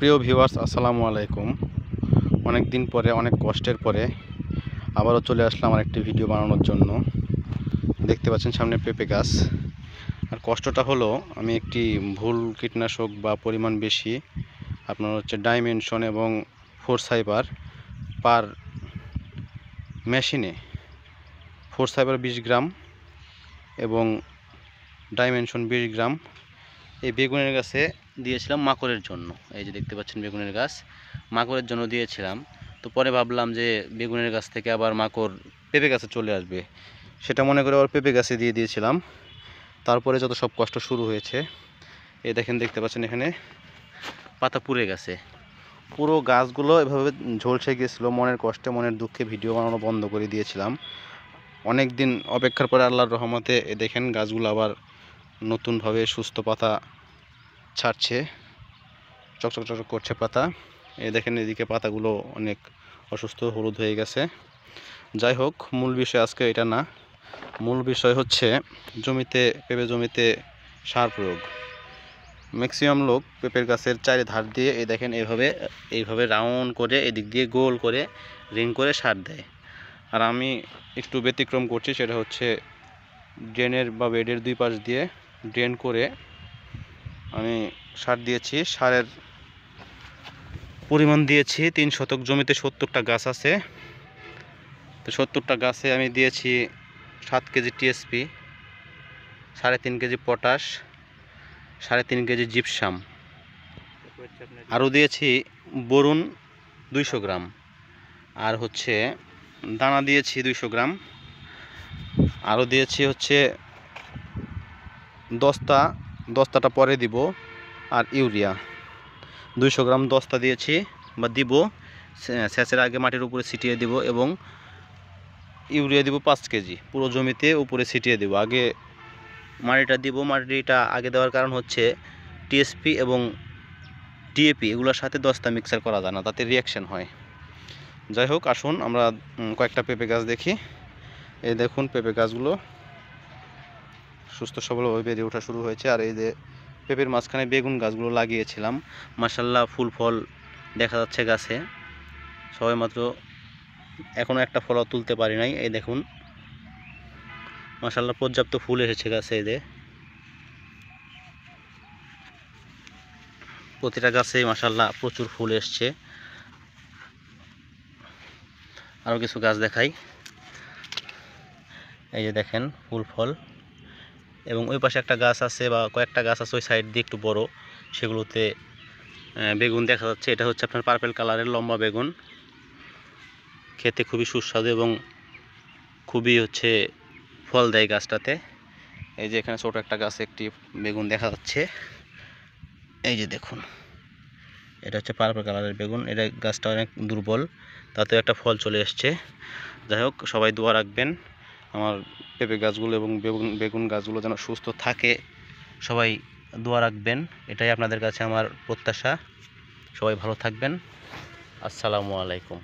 প্রিয় ভিউয়ার্স, আসসালামু আলাইকুম। অনেক দিন পরে, অনেক কষ্টের পরে আবারও চলে আসলাম আমার একটি ভিডিও বানানোর জন্য। দেখতে পাচ্ছেন সামনে পেঁপে গাছ। আর কষ্টটা হলো, আমি একটি ভুল কীটনাশক বা পরিমাণ বেশি, আপনার হচ্ছে ডাইমেনশন এবং ফোরসাইবার পার মেশিনে, ফোরসাইবার 20 গ্রাম এবং ডাইমেনশন 20 গ্রাম এই বেগুনের গাছে দিয়েছিলাম মাকড়ের জন্য। এই যে দেখতে পাচ্ছেন বেগুনের গাছ, মাকড়ের জন্য দিয়েছিলাম। তো পরে ভাবলাম যে বেগুনের গাছ থেকে আবার মাকড় পেঁপে গাছে চলে আসবে, সেটা মনে করে আবার পেঁপে গাছে দিয়ে দিয়েছিলাম। তারপরে যত সব কষ্ট শুরু হয়েছে। এই দেখেন, দেখতে পাচ্ছেন এখানে পাতা পুড়ে গেছে। পুরো গাছগুলো এভাবে ঝলসে গিয়েছিলো। মনের কষ্টে, মনের দুঃখে ভিডিও বানানো বন্ধ করে দিয়েছিলাম। অনেক দিন অপেক্ষার পরে আল্লাহর রহমতে দেখেন গাছগুলো আবার নতুনভাবে সুস্থ পাতা ছাড়ছে, চকচক চকচক করছে পাতা। এই দেখেন, এদিকে পাতাগুলো অনেক অসুস্থ, হলুদ হয়ে গেছে। যাই হোক, মূল বিষয় আজকে এটা না। মূল বিষয় হচ্ছে পেঁপে জমিতে সার প্রয়োগ। ম্যাক্সিমাম লোক পেঁপের গাছের চারিধার দিয়ে এই দেখেন এইভাবে রাউন্ড করে, এদিক দিয়ে গোল করে রিং করে সার দেয়। আর আমি একটু ব্যতিক্রম করছি, সেটা হচ্ছে ড্রেনের বা বেডের দুই পাশ দিয়ে ড্রেন করে আমি সার দিয়েছি। সারের পরিমাণ দিয়েছি 3 শতক জমিতে 70টা গাছ আছে। তো 70টা গাছে আমি দিয়েছি 7 KG TSP, 3.5 KG potash, 3.5 KG gypsum, আরও দিয়েছি বোরন 200 গ্রাম, আর হচ্ছে দানা দিয়েছি 200 গ্রাম, আরও দিয়েছি হচ্ছে দস্তাটা পরে দিব। আর ইউরিয়া 200 গ্রাম দস্তা দিয়েছি বা দিব, সেচের আগে মাটির উপরে ছিটিয়ে দিব। এবং ইউরিয়া দিব 5 কেজি, পুরো জমিতে উপরে ছিটিয়ে দিব। আগে মাটিটা দিব। মাটিটা আগে দেওয়ার কারণ হচ্ছে টিএসপি এবং ডিএপি এগুলোর সাথে দস্তা মিক্সার করা যায় না, তাতে রিয়াকশন হয়। যাই হোক, আসুন আমরা কয়েকটা পেঁপে গাছ দেখি। এই দেখুন, পেঁপে গাছগুলো সুস্থ সবলভাবে বেড়ে ওঠা শুরু হয়েছে। আর এই যে পেঁপের মাঝখানে বেগুন গাছগুলো লাগিয়েছিলাম, মাশাআল্লাহ ফুল ফল দেখা যাচ্ছে গাছে। সবাই মাত্র এখনও একটা ফলও তুলতে পারি নাই। এই দেখুন, মাশাআল্লাহ পর্যাপ্ত ফুল এসেছে গাছে। এই যে প্রতিটা গাছে মাশাআল্লাহ প্রচুর ফুল এসছে। আরও কিছু গাছ দেখাই। এই যে দেখেন ফুল ফল। এবং ওই পাশে একটা গাছ আছে, বা কয়েকটা গাছ আছে ওই সাইড দিয়ে একটু বড়, সেগুলোতে বেগুন দেখা যাচ্ছে। এটা হচ্ছে আপনার পার্পেল কালারের লম্বা বেগুন, খেতে খুবই সুস্বাদু এবং খুবই হচ্ছে ফল দেয় গাছটাতে। এই যে এখানে ছোট একটা গাছে একটি বেগুন দেখা যাচ্ছে। এই যে দেখুন, এটা হচ্ছে পার্পল কালারের বেগুন। এটা গাছটা অনেক দুর্বল, তাতেও একটা ফল চলে এসছে। যাই হোক, সবাই দোয়া রাখবেন আমার পেঁপে গাছগুলো এবং বেগুন গাছগুলো যেন সুস্থ থাকে। সবাই দোয়া রাখবেন, এটাই আপনাদের কাছে আমার প্রত্যাশা। সবাই ভালো থাকবেন। আসসালামু আলাইকুম।